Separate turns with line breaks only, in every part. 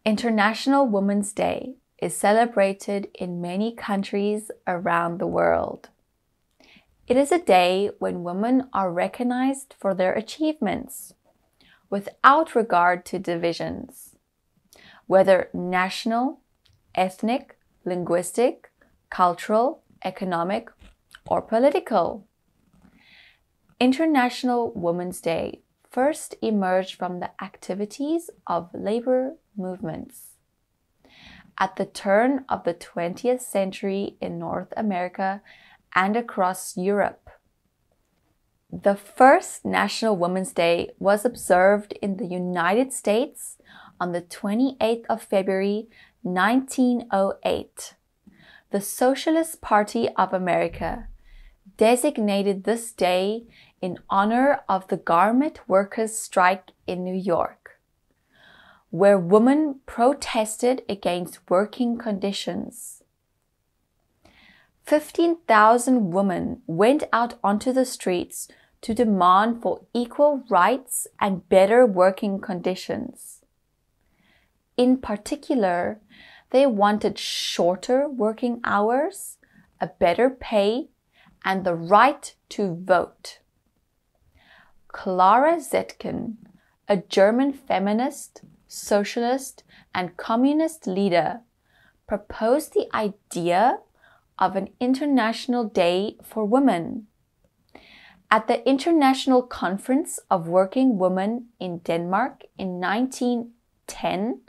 International Women's Day is celebrated in many countries around the world. It is a day when women are recognized for their achievements, without regard to divisions, whether national, ethnic, linguistic, cultural, economic, or political. International Women's Day first emerged from the activities of labor movements. At the turn of the 20th century in North America and across Europe. The first National Women's Day was observed in the United States on the 28th of February 1908. The Socialist Party of America designated this day in honor of the garment workers' strike in New York, where women protested against working conditions. 15,000 women went out onto the streets to demand for equal rights and better working conditions. In particular, they wanted shorter working hours, a better pay, and the right to vote. Clara Zetkin, a German feminist, socialist, and communist leader, proposed the idea of an International Day for Women. At the International Conference of Working Women in Denmark in 1910,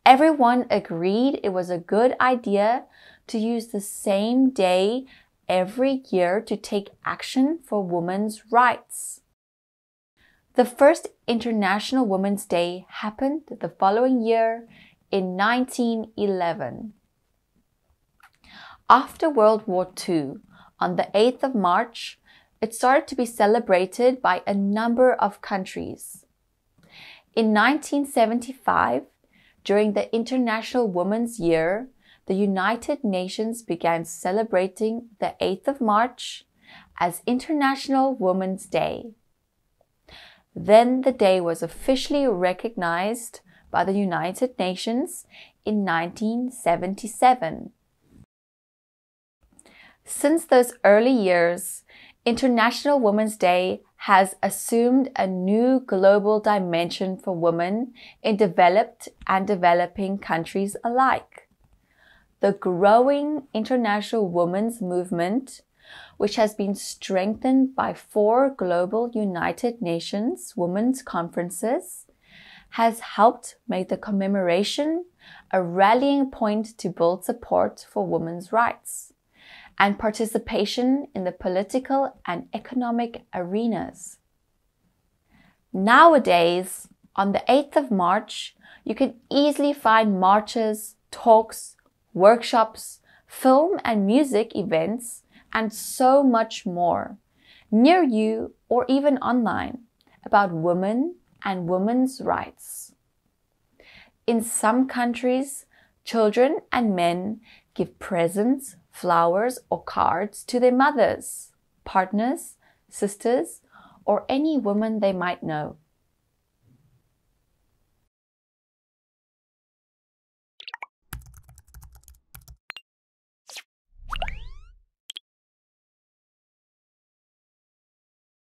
everyone agreed it was a good idea to use the same day every year to take action for women's rights. The first International Women's Day happened the following year in 1911. After World War II, on the 8th of March, it started to be celebrated by a number of countries. In 1975, during the International Women's Year, the United Nations began celebrating the 8th of March as International Women's Day. Then the day was officially recognized by the United Nations in 1977. Since those early years, International Women's Day has assumed a new global dimension for women in developed and developing countries alike. The growing international women's movement, which has been strengthened by 4 global United Nations Women's Conferences, has helped make the commemoration a rallying point to build support for women's rights and participation in the political and economic arenas. Nowadays, on the 8th of March, you can easily find marches, talks, workshops, film and music events, and so much more near you or even online about women and women's rights. In some countries, children and men give presents, flowers or cards to their mothers, partners, sisters, or any woman they might know.